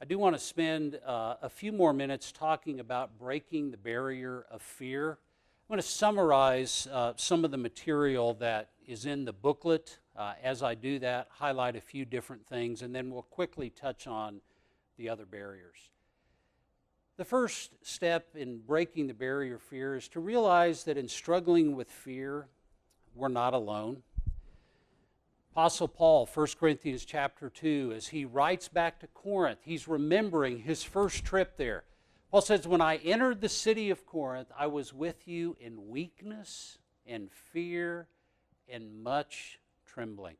do want to spend a few more minutes talking about breaking the barrier of fear. I'm going to summarize some of the material that is in the booklet. As I do that, highlight a few different things, and then we'll quickly touch on the other barriers. The first step in breaking the barrier of fear is to realize that in struggling with fear, we're not alone. Apostle Paul, 1 Corinthians chapter 2, as he writes back to Corinth, he's remembering his first trip there. Paul says, "When I entered the city of Corinth, I was with you in weakness and fear and much trembling."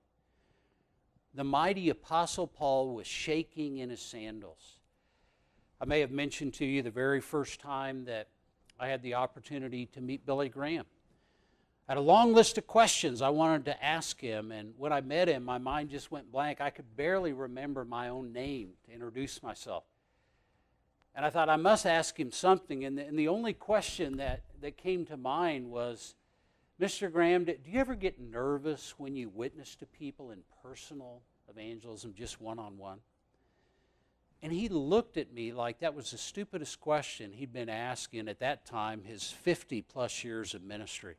The mighty Apostle Paul was shaking in his sandals. I may have mentioned to you the very first time that I had the opportunity to meet Billy Graham. I had a long list of questions I wanted to ask him, and when I met him, my mind just went blank. I could barely remember my own name to introduce myself. And I thought I must ask him something, and the only question that came to mind was, "Mr. Graham, do you ever get nervous when you witness to people in personal evangelism, just one-on-one?" And he looked at me like that was the stupidest question he'd been asking at that time, his 50-plus years of ministry.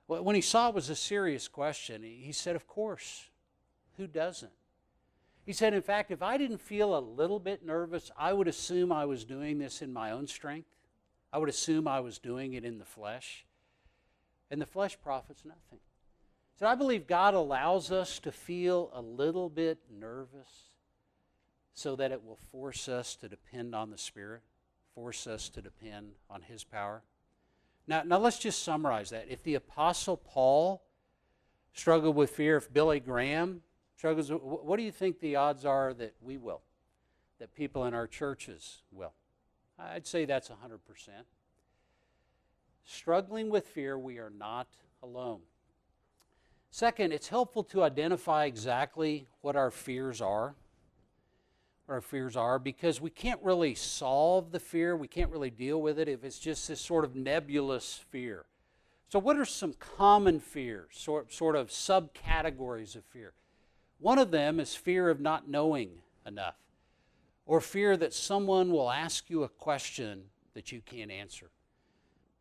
Well, when he saw it was a serious question, he said, "Of course, who doesn't?" He said, "In fact, if I didn't feel a little bit nervous, I would assume I was doing this in my own strength. I would assume I was doing it in the flesh. And the flesh profits nothing." So I believe God allows us to feel a little bit nervous so that it will force us to depend on the Spirit, force us to depend on His power. Now let's just summarize that. If the Apostle Paul struggled with fear, if Billy Graham struggles, what do you think the odds are that we will, that people in our churches will? I'd say that's 100%. Struggling with fear, we are not alone. Second, it's helpful to identify exactly what our fears are. Because we can't really solve the fear, we can't really deal with it if it's just this sort of nebulous fear. So what are some common fears, sort of subcategories of fear? One of them is fear of not knowing enough, or fear that someone will ask you a question that you can't answer.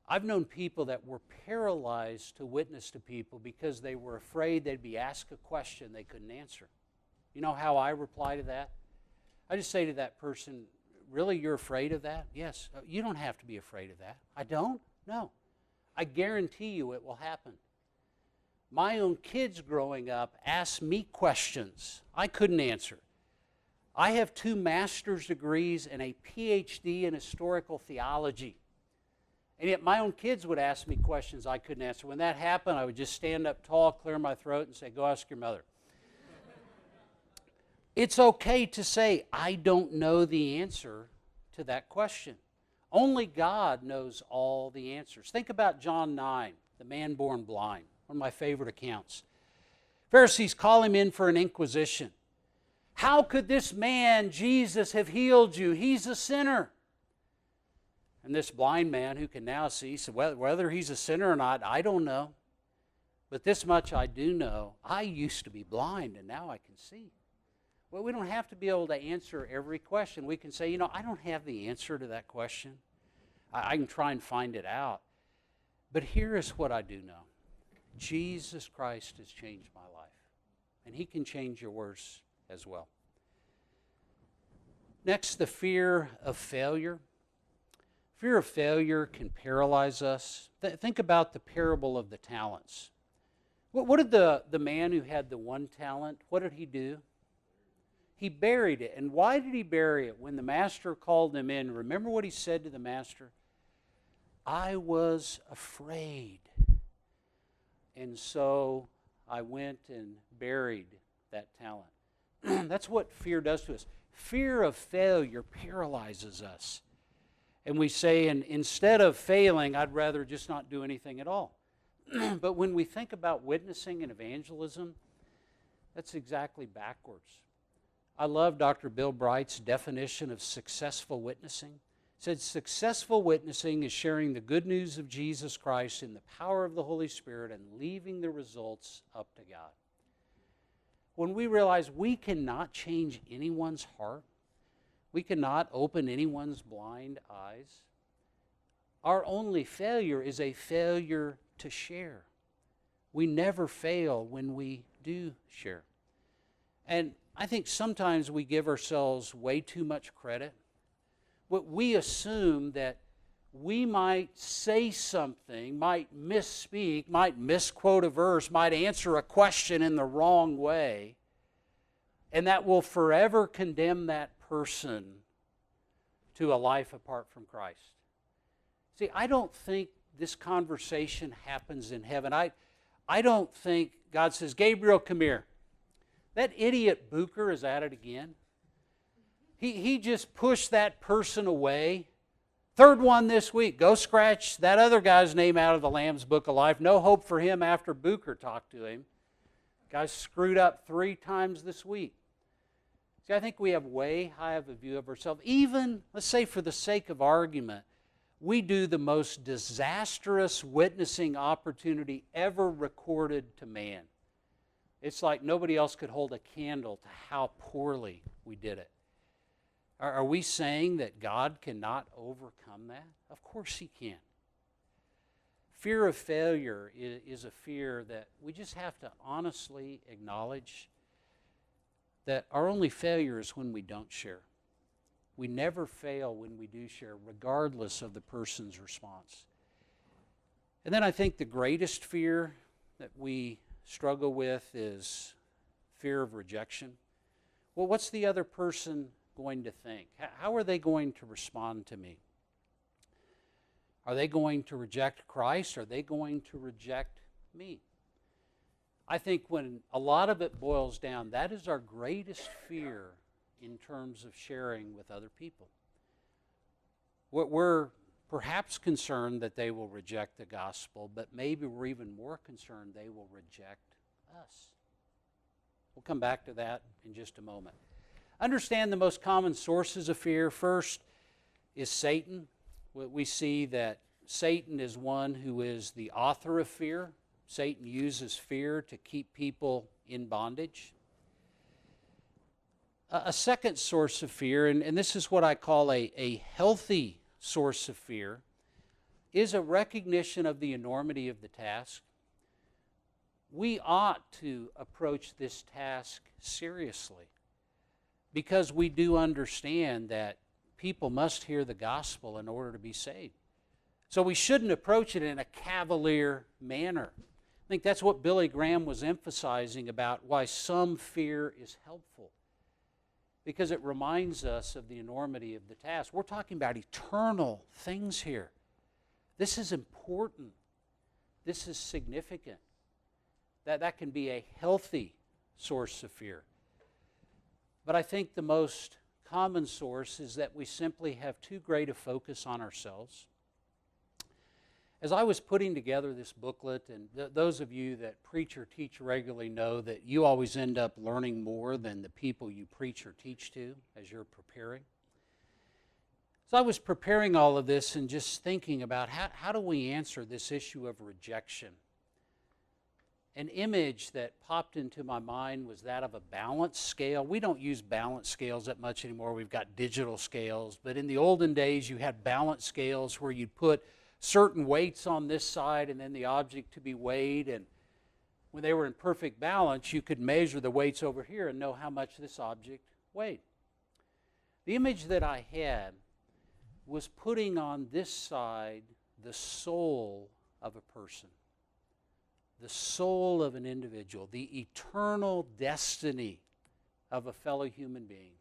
I've known people that were paralyzed to witness to people because they were afraid they'd be asked a question they couldn't answer. You know how I reply to that? I just say to that person, "Really, you're afraid of that?" "Yes." "You don't have to be afraid of that." "I don't?" "No." I guarantee you it will happen. My own kids growing up asked me questions I couldn't answer. I have 2 master's degrees and a PhD in historical theology. And yet my own kids would ask me questions I couldn't answer. When that happened, I would just stand up tall, clear my throat, and say, "Go ask your mother." It's okay to say, "I don't know the answer to that question." Only God knows all the answers. Think about John 9, the man born blind, one of my favorite accounts. Pharisees call him in for an inquisition. "How could this man, Jesus, have healed you? He's a sinner." And this blind man who can now see said, "Whether he's a sinner or not, I don't know. But this much I do know. I used to be blind and now I can see." Well, we don't have to be able to answer every question. We can say, "I don't have the answer to that question. I can try and find it out. But here is what I do know. Jesus Christ has changed my life. And He can change yours as well." Next, the fear of failure. Fear of failure can paralyze us. Think about the parable of the talents. What did the man who had the 1 talent, what did he do? He buried it. And why did he bury it? When the master called him in, remember what he said to the master? "I was afraid. And so I went and buried that talent." That's what fear does to us. Fear of failure paralyzes us. And we say, instead of failing, I'd rather just not do anything at all. But when we think about witnessing and evangelism, that's exactly backwards. I love Dr. Bill Bright's definition of successful witnessing. He said, "Successful witnessing is sharing the good news of Jesus Christ in the power of the Holy Spirit and leaving the results up to God." When we realize we cannot change anyone's heart, We cannot open anyone's blind eyes. Our only failure is a failure to share. We never fail when we do share. And I think sometimes we give ourselves way too much credit. We assume that we might say something, might misspeak, might misquote a verse, might answer a question in the wrong way, and that will forever condemn that person to a life apart from Christ. See, I don't think this conversation happens in heaven. I don't think God says, Gabriel, come here. That idiot Beougher is at it again. He just pushed that person away. Third one this week. Go scratch that other guy's name out of the Lamb's Book of Life. No hope for him after Beougher talked to him. Guy's screwed up 3 times this week. See, I think we have way high of a view of ourselves. Even, let's say for the sake of argument, we do the most disastrous witnessing opportunity ever recorded to man. It's like nobody else could hold a candle to how poorly we did it. Are we saying that God cannot overcome that? Of course He can. Fear of failure is a fear that we just have to honestly acknowledge that our only failure is when we don't share. We never fail when we do share, regardless of the person's response. And then I think the greatest fear that we struggle with is fear of rejection. Well, what's the other person going to think? How are they going to respond to me? Are they going to reject Christ? Are they going to reject me? I think when a lot of it boils down, that is our greatest fear in terms of sharing with other people. We're perhaps concerned that they will reject the gospel, but maybe we're even more concerned they will reject us. We'll come back to that in just a moment. Understand the most common sources of fear. First is Satan. We see that Satan is one who is the author of fear. Satan uses fear to keep people in bondage. A second source of fear, and this is what I call a healthy source of fear, is a recognition of the enormity of the task. We ought to approach this task seriously because we do understand that people must hear the gospel in order to be saved. So we shouldn't approach it in a cavalier manner. I think that's what Billy Graham was emphasizing about why some fear is helpful, because it reminds us of the enormity of the task. We're talking about eternal things here. This is important. This is significant. That can be a healthy source of fear. But I think the most common source is that we simply have too great a focus on ourselves. As I was putting together this booklet, and those of you that preach or teach regularly know that you always end up learning more than the people you preach or teach to as you're preparing. So I was preparing all of this and just thinking about how do we answer this issue of rejection. An image that popped into my mind was that of a balance scale. We don't use balance scales that much anymore. We've got digital scales. But in the olden days, you had balance scales where you'd put certain weights on this side and then the object to be weighed. And when they were in perfect balance, you could measure the weights over here and know how much this object weighed. The image that I had was putting on this side the soul of a person. The soul of an individual, the eternal destiny of a fellow human being.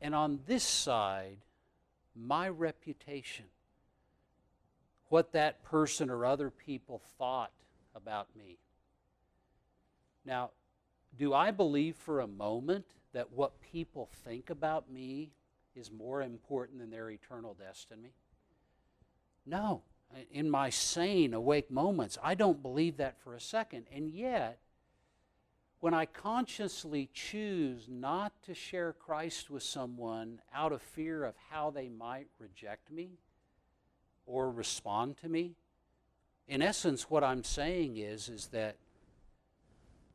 And on this side, my reputation, what that person or other people thought about me. Now, do I believe for a moment that what people think about me is more important than their eternal destiny? No. In my sane, awake moments, I don't believe that for a second. And yet, when I consciously choose not to share Christ with someone out of fear of how they might reject me or respond to me, in essence, what I'm saying is that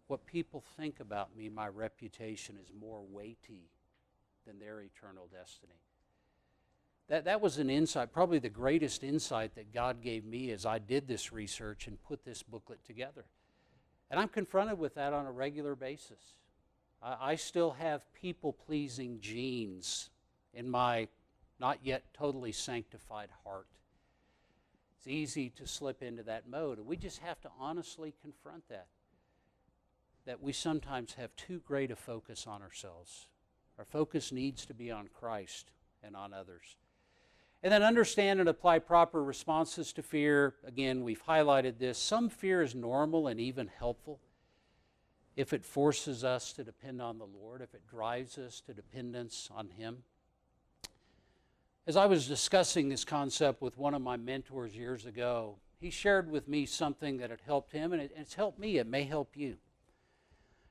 what people think about me, my reputation, is more weighty than their eternal destiny. That was an insight, probably the greatest insight that God gave me as I did this research and put this booklet together. And I'm confronted with that on a regular basis. I still have people-pleasing genes in my not yet totally sanctified heart. It's easy to slip into that mode, and we just have to honestly confront that we sometimes have too great a focus on ourselves. Our focus needs to be on Christ and on others. And then understand and apply proper responses to fear. Again, we've highlighted this. Some fear is normal and even helpful if it forces us to depend on the Lord, if it drives us to dependence on Him. As I was discussing this concept with one of my mentors years ago, he shared with me something that had helped him, and it's helped me. It may help you.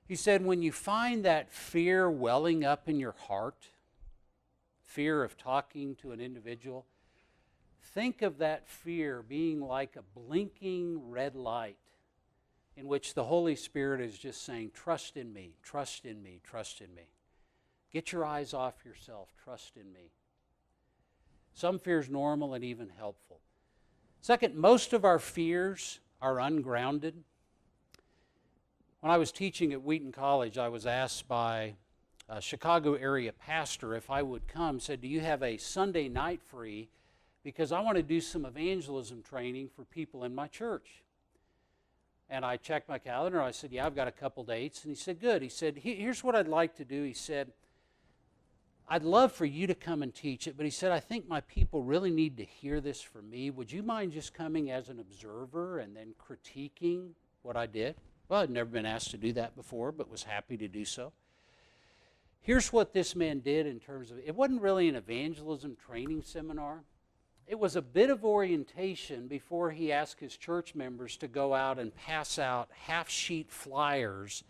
He said, when you find that fear welling up in your heart, fear of talking to an individual, think of that fear being like a blinking red light in which the Holy Spirit is just saying, trust in me, trust in me, trust in me. Get your eyes off yourself, trust in me. Some fear is normal and even helpful. Second, most of our fears are ungrounded. When I was teaching at Wheaton College, I was asked by a Chicago area pastor if I would come. Said, do you have a Sunday night free? Because I want to do some evangelism training for people in my church. And I checked my calendar. I said, yeah, I've got a couple dates. And he said, good. He said, here's what I'd like to do. He said, I'd love for you to come and teach it, but he said, I think my people really need to hear this from me. Would you mind just coming as an observer and then critiquing what I did? Well, I'd never been asked to do that before, but was happy to do so. Here's what this man did in terms of, it wasn't really an evangelism training seminar. It was a bit of orientation before he asked his church members to go out and pass out half-sheet flyers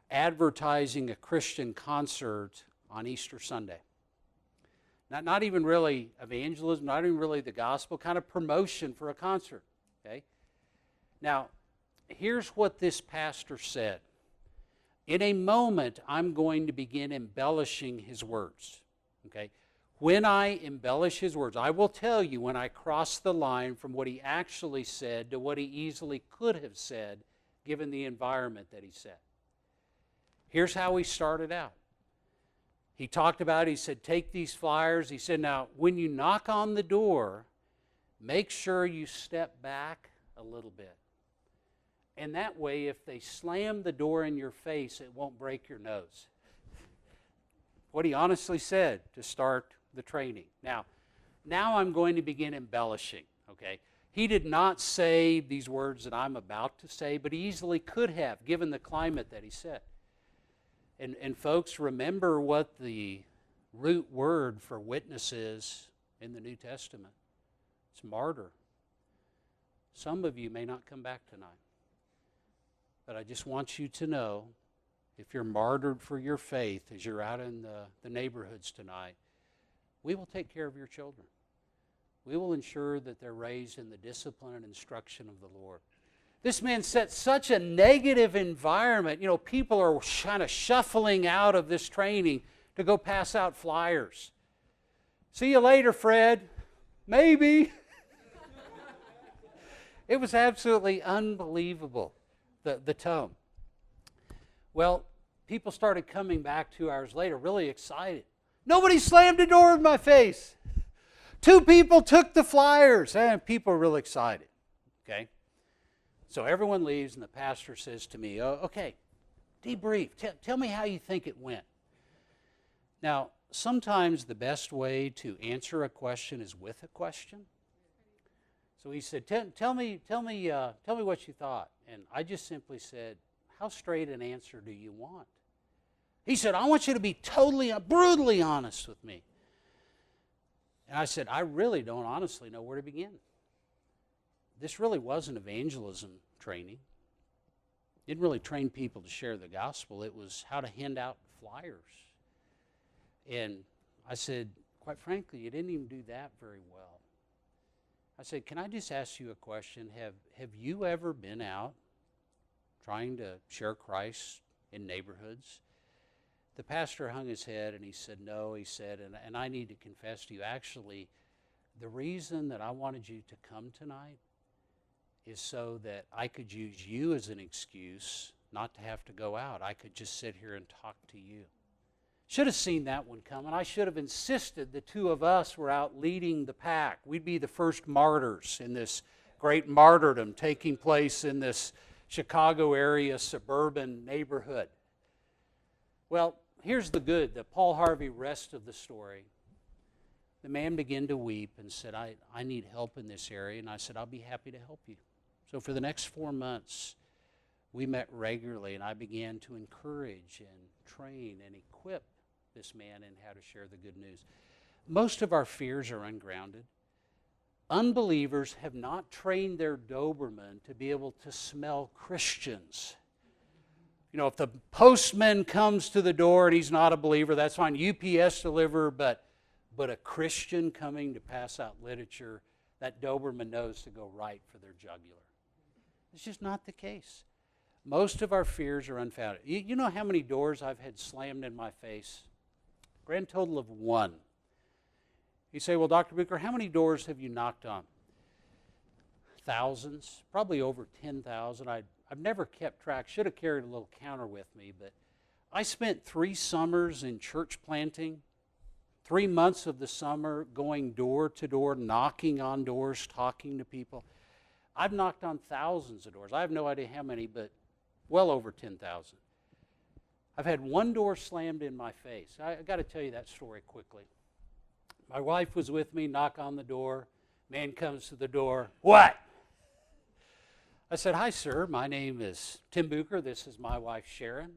advertising a Christian concert on Easter Sunday. Not even really evangelism, not even really the gospel, kind of promotion for a concert. Okay? Now, here's what this pastor said. In a moment, I'm going to begin embellishing his words. Okay? When I embellish his words, I will tell you when I cross the line from what he actually said to what he easily could have said, given the environment that he said. Here's how he started out. He talked about, he said, take these flyers. He said, now, when you knock on the door, make sure you step back a little bit. And that way, if they slam the door in your face, it won't break your nose. What he honestly said to start the training. Now I'm going to begin embellishing, okay? He did not say these words that I'm about to say, but he easily could have, given the climate that he said. And folks, remember what the root word for witness is in the New Testament. It's martyr. Some of you may not come back tonight. But I just want you to know, if you're martyred for your faith as you're out in the neighborhoods tonight, we will take care of your children. We will ensure that they're raised in the discipline and instruction of the Lord. This man set such a negative environment. You know, people are kind of shuffling out of this training to go pass out flyers. See you later, Fred. Maybe. It was absolutely unbelievable, the tone. Well, people started coming back 2 hours later really excited. Nobody slammed the door in my face. 2 people took the flyers, and people are really excited. Okay? So everyone leaves, and the pastor says to me, oh, okay, debrief. Tell me how you think it went. Now, sometimes the best way to answer a question is with a question. So he said, tell me what you thought. And I just simply said, how straight an answer do you want? He said, I want you to be totally, brutally honest with me. And I said, I really don't honestly know where to begin. This really wasn't evangelism training. Didn't really train people to share the gospel. It was how to hand out flyers. And I said, quite frankly, you didn't even do that very well. I said, can I just ask you a question? Have you ever been out trying to share Christ in neighborhoods The pastor hung his head and he said, no, he said, and I need to confess to you, actually, the reason that I wanted you to come tonight is so that I could use you as an excuse not to have to go out. I could just sit here and talk to you. Should have seen that one coming. I should have insisted the two of us were out leading the pack. We'd be the first martyrs in this great martyrdom taking place in this Chicago area suburban neighborhood. Well, here's the good, the Paul Harvey rest of the story. The man began to weep and said, I need help in this area. And I said, I'll be happy to help you. So for the next 4 months, we met regularly, and I began to encourage and train and equip this man in how to share the good news. Most of our fears are ungrounded. Unbelievers have not trained their Doberman to be able to smell Christians. You know, if the postman comes to the door and he's not a believer, that's fine. UPS deliverer, but a Christian coming to pass out literature, that Doberman knows to go right for their jugular. It's just not the case. Most of our fears are unfounded. You know how many doors I've had slammed in my face? Grand total of 1. You say, well, Dr. Beougher, how many doors have you knocked on? Thousands, probably over 10,000. I've never kept track. Should have carried a little counter with me, but I spent 3 summers in church planting, 3 months of the summer going door to door, knocking on doors, talking to people. I've knocked on thousands of doors. I have no idea how many, but well over 10,000. I've had 1 door slammed in my face. I got to tell you that story quickly. My wife was with me, knock on the door. Man comes to the door. What? I said, hi, sir. My name is Tim Beougher. This is my wife, Sharon.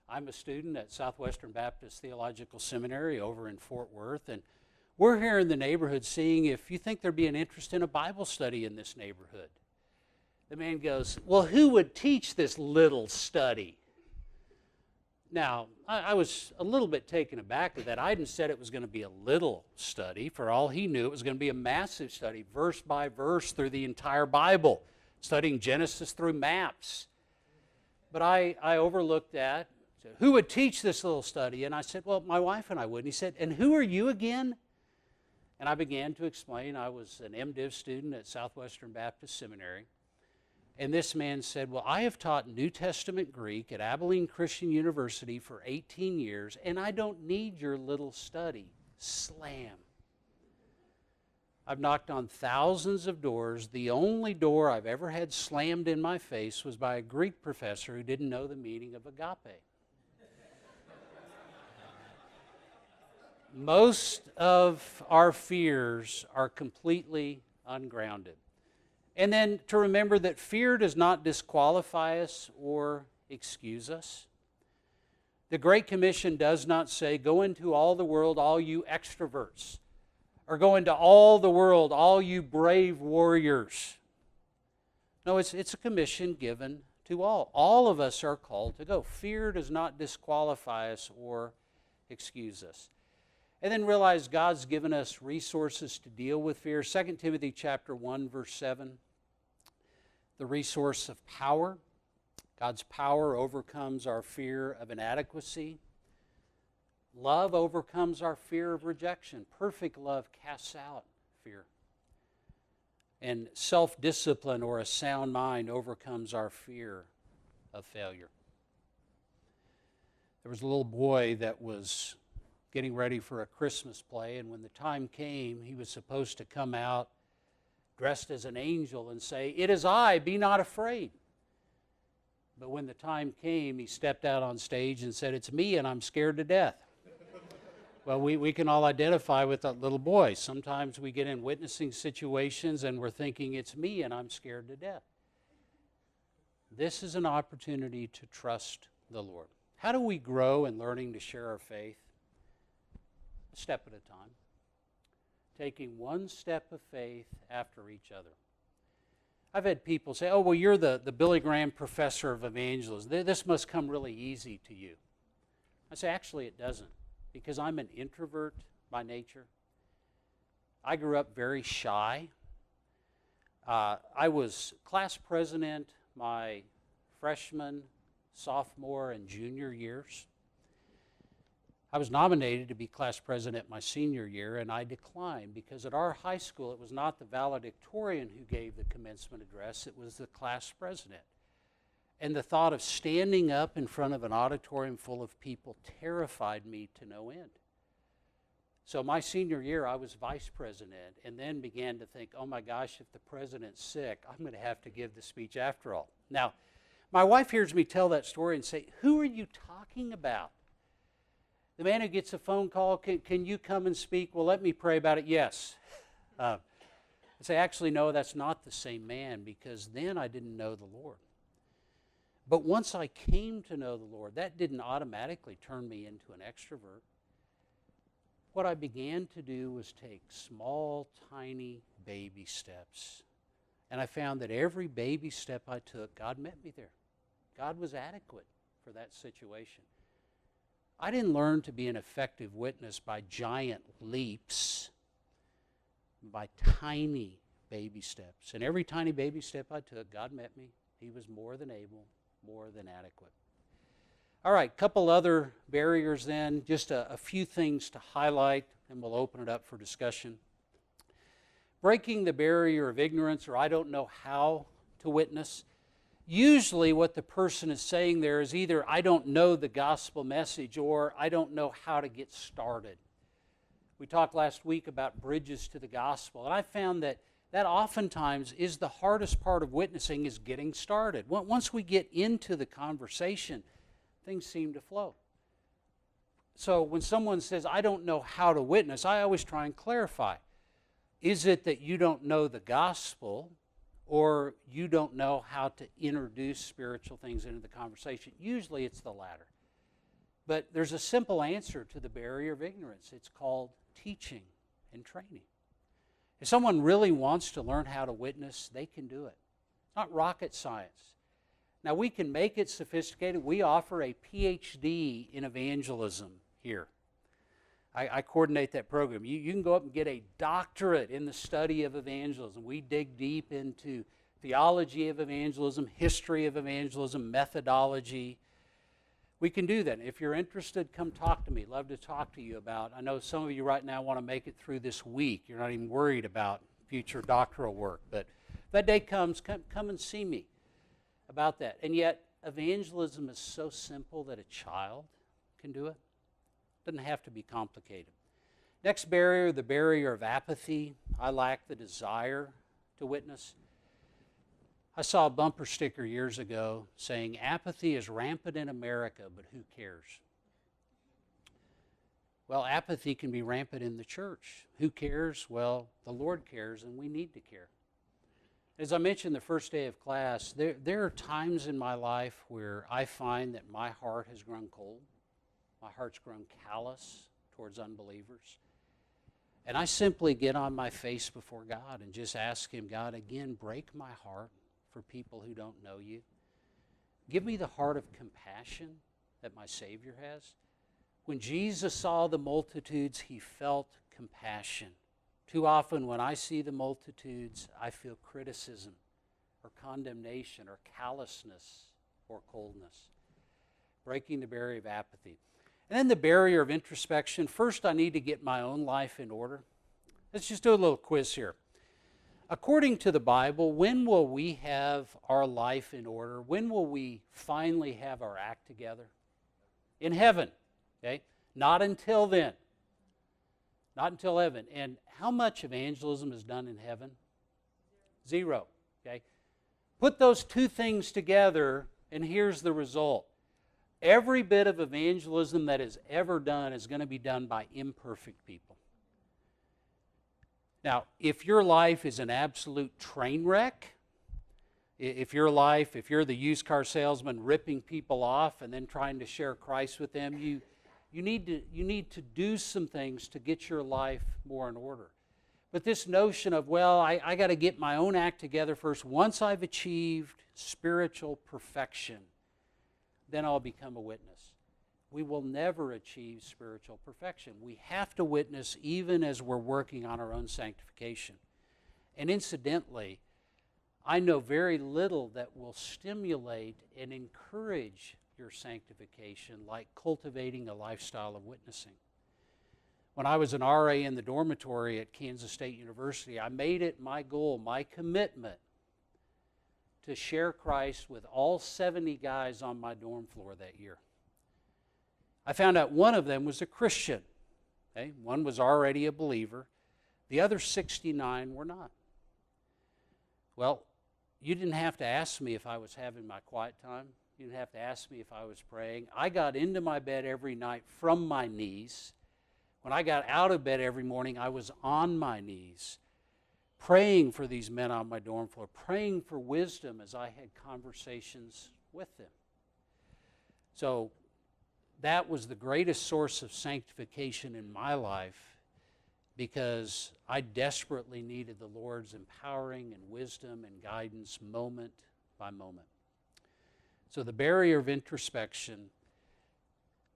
I'm a student at Southwestern Baptist Theological Seminary over in Fort Worth, and we're here in the neighborhood seeing if you think there'd be an interest in a Bible study in this neighborhood. The man goes, well, who would teach this little study? Now, I was a little bit taken aback at that. I hadn't said it was going to be a little study. For all he knew, it was going to be a massive study, verse by verse through the entire Bible, studying Genesis through maps. But I overlooked that. Said, who would teach this little study? And I said, well, my wife and I would. And he said, and who are you again? And I began to explain I was an MDiv student at Southwestern Baptist Seminary. And this man said, well, I have taught New Testament Greek at Abilene Christian University for 18 years, and I don't need your little study. Slam. I've knocked on thousands of doors. The only door I've ever had slammed in my face was by a Greek professor who didn't know the meaning of agape. Most of our fears are completely ungrounded. And then to remember that fear does not disqualify us or excuse us. The Great Commission does not say, go into all the world, all you extroverts, or go into all the world, all you brave warriors. No, it's a commission given to all. All of us are called to go. Fear does not disqualify us or excuse us. And then realize God's given us resources to deal with fear. 2 Timothy chapter 1, verse 7, the resource of power. God's power overcomes our fear of inadequacy. Love overcomes our fear of rejection. Perfect love casts out fear. And self-discipline or a sound mind overcomes our fear of failure. There was a little boy that was getting ready for a Christmas play, and when the time came, he was supposed to come out dressed as an angel and say, "It is I, be not afraid." But when the time came, he stepped out on stage and said, "It's me, and I'm scared to death." Well, we can all identify with that little boy. Sometimes we get in witnessing situations and we're thinking, "It's me, and I'm scared to death." This is an opportunity to trust the Lord. How do we grow in learning to share our faith? A step at a time. Taking one step of faith after each other. I've had people say, "Oh, well, you're the Billy Graham professor of evangelism. This must come really easy to you." I say, actually, it doesn't, because I'm an introvert by nature. I grew up very shy. I was class president my freshman, sophomore, and junior years. I was nominated to be class president my senior year, and I declined because at our high school it was not the valedictorian who gave the commencement address, it was the class president. And the thought of standing up in front of an auditorium full of people terrified me to no end. So my senior year, I was vice president, and then began to think, oh my gosh, if the president's sick, I'm going to have to give the speech after all. Now, my wife hears me tell that story and say, who are you talking about? The man who gets a phone call, can you come and speak? Well, let me pray about it. Yes. I say, actually, no, that's not the same man, because then I didn't know the Lord. But once I came to know the Lord, that didn't automatically turn me into an extrovert. What I began to do was take small, tiny baby steps. And I found that every baby step I took, God met me there. God was adequate for that situation. I didn't learn to be an effective witness by giant leaps, by tiny baby steps. And every tiny baby step I took, God met me. He was more than able, more than adequate. All right, couple other barriers then, just a few things to highlight, and we'll open it up for discussion. Breaking the barrier of ignorance, or I don't know how to witness. Usually what the person is saying there is either I don't know the gospel message or I don't know how to get started. We talked last week about bridges to the gospel, and I found that oftentimes is the hardest part of witnessing is getting started. Once we get into the conversation, things seem to flow. So when someone says, I don't know how to witness, I always try and clarify. Is it that you don't know the gospel, or you don't know how to introduce spiritual things into the conversation? Usually it's the latter. But there's a simple answer to the barrier of ignorance. It's called teaching and training. If someone really wants to learn how to witness, they can do it. It's not rocket science. Now, we can make it sophisticated. We offer a PhD in evangelism here. I coordinate that program. You can go up and get a doctorate in the study of evangelism. We dig deep into theology of evangelism, history of evangelism, methodology. We can do that. If you're interested, come talk to me. Love to talk to you about. I know some of you right now want to make it through this week. You're not even worried about future doctoral work. But if that day comes, come and see me about that. And yet, evangelism is so simple that a child can do it. Doesn't have to be complicated. Next barrier, the barrier of apathy. I lack the desire to witness. I saw a bumper sticker years ago saying, apathy is rampant in America, but who cares? Well, apathy can be rampant in the church. Who cares? Well, the Lord cares, and we need to care. As I mentioned the first day of class, there are times in my life where I find that my heart has grown cold. My heart's grown callous towards unbelievers. And I simply get on my face before God and just ask Him, God, again, break my heart for people who don't know You. Give me the heart of compassion that my Savior has. When Jesus saw the multitudes, He felt compassion. Too often when I see the multitudes, I feel criticism or condemnation or callousness or coldness. Breaking the barrier of apathy. And then the barrier of introspection. First, I need to get my own life in order. Let's just do a little quiz here. According to the Bible, when will we have our life in order? When will we finally have our act together? In heaven, okay? Not until then. Not until heaven. And how much evangelism is done in heaven? Zero, okay? Put those two things together, and here's the result. Every bit of evangelism that is ever done is going to be done by imperfect people. Now, if your life is an absolute train wreck, if you're the used car salesman ripping people off and then trying to share Christ with them, you need to do some things to get your life more in order. But this notion of, well, I got to get my own act together first. Once I've achieved spiritual perfection, then I'll become a witness. We will never achieve spiritual perfection. We have to witness even as we're working on our own sanctification. And incidentally, I know very little that will stimulate and encourage your sanctification like cultivating a lifestyle of witnessing. When I was an RA in the dormitory at Kansas State University, I made it my goal, my commitment, to share Christ with all 70 guys on my dorm floor that year. I found out one of them was a Christian. Okay? One was already a believer. The other 69 were not. Well, you didn't have to ask me if I was having my quiet time. You didn't have to ask me if I was praying. I got into my bed every night from my knees. When I got out of bed every morning, I was on my knees, praying for these men on my dorm floor, praying for wisdom as I had conversations with them. So that was the greatest source of sanctification in my life, because I desperately needed the Lord's empowering and wisdom and guidance moment by moment. So the barrier of introspection,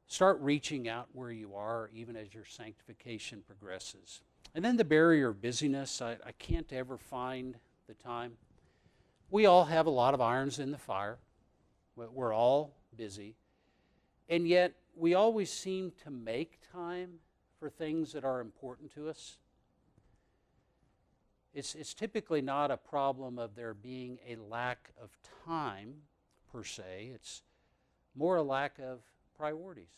start reaching out where you are even as your sanctification progresses. And then the barrier of busyness, I can't ever find the time. We all have a lot of irons in the fire. We're all busy. And yet we always seem to make time for things that are important to us. It's typically not a problem of there being a lack of time per se. It's more a lack of priorities.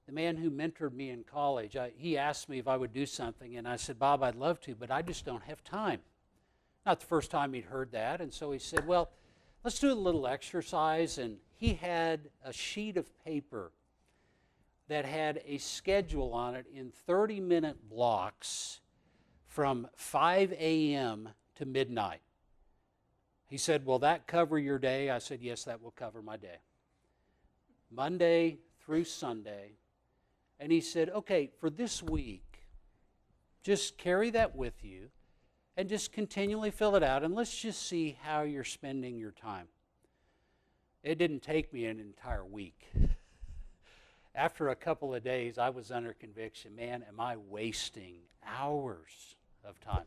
The man who mentored me in college, he asked me if I would do something, and I said, Bob, I'd love to, but I just don't have time. Not the first time he'd heard that, and so he said, well, let's do a little exercise, and he had a sheet of paper that had a schedule on it in 30-minute blocks from 5 a.m. to midnight. He said, will that cover your day? I said, yes, that will cover my day. Monday through Sunday. And he said, okay, for this week, just carry that with you and just continually fill it out, and let's just see how you're spending your time. It didn't take me an entire week. After a couple of days, I was under conviction. Man, am I wasting hours of time?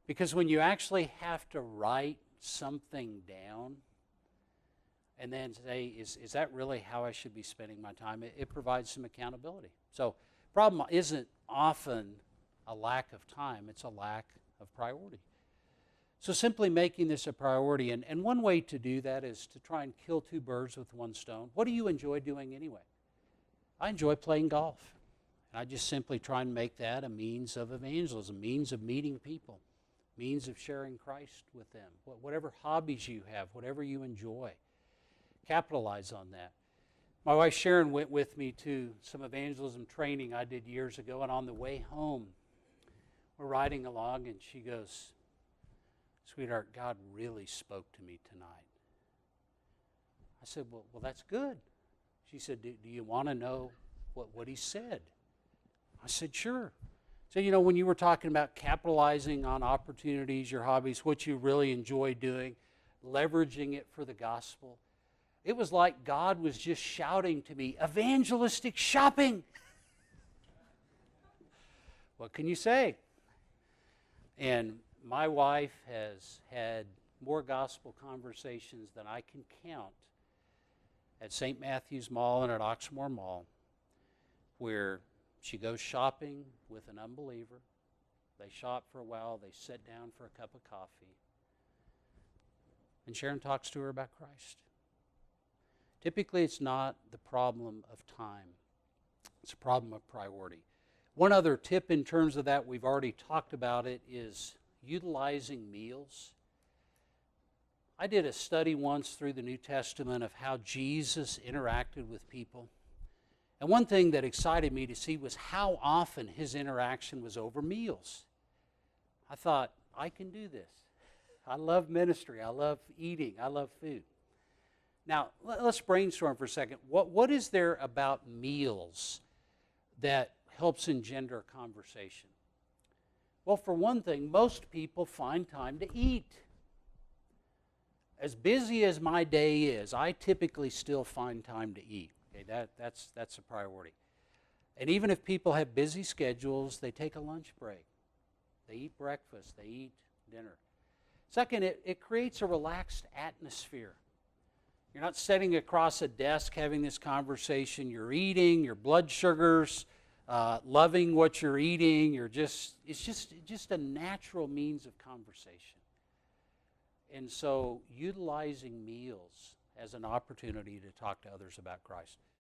Because when you actually have to write something down and then say, is that really how I should be spending my time? It provides some accountability. So problem isn't often a lack of time, it's a lack of priority. So simply making this a priority, and one way to do that is to try and kill two birds with one stone. What do you enjoy doing anyway? I enjoy playing golf. And I just simply try and make that a means of evangelism, means of meeting people, means of sharing Christ with them. Whatever hobbies you have, whatever you enjoy, capitalize on that. My wife Sharon went with me to some evangelism training I did years ago, and on the way home, we're riding along, and she goes, sweetheart, God really spoke to me tonight. I said, well, that's good. She said, do you want to know what he said? I said, sure. So, when you were talking about capitalizing on opportunities, your hobbies, what you really enjoy doing, leveraging it for the gospel, it was like God was just shouting to me, evangelistic shopping. What can you say? And my wife has had more gospel conversations than I can count at St. Matthew's Mall and at Oxmoor Mall, where she goes shopping with an unbeliever. They shop for a while. They sit down for a cup of coffee. And Sharon talks to her about Christ. Typically, it's not the problem of time. It's a problem of priority. One other tip in terms of that, we've already talked about it, is utilizing meals. I did a study once through the New Testament of how Jesus interacted with people. And one thing that excited me to see was how often his interaction was over meals. I thought, I can do this. I love ministry. I love eating. I love food. Now, let's brainstorm for a second. What is there about meals that helps engender conversation? Well, for one thing, most people find time to eat. As busy as my day is, I typically still find time to eat. Okay, that's a priority. And even if people have busy schedules, they take a lunch break. They eat breakfast. They eat dinner. Second, it creates a relaxed atmosphere. You're not sitting across a desk having this conversation. You're eating, your blood sugars, loving what you're eating. It's just a natural means of conversation. And so utilizing meals as an opportunity to talk to others about Christ.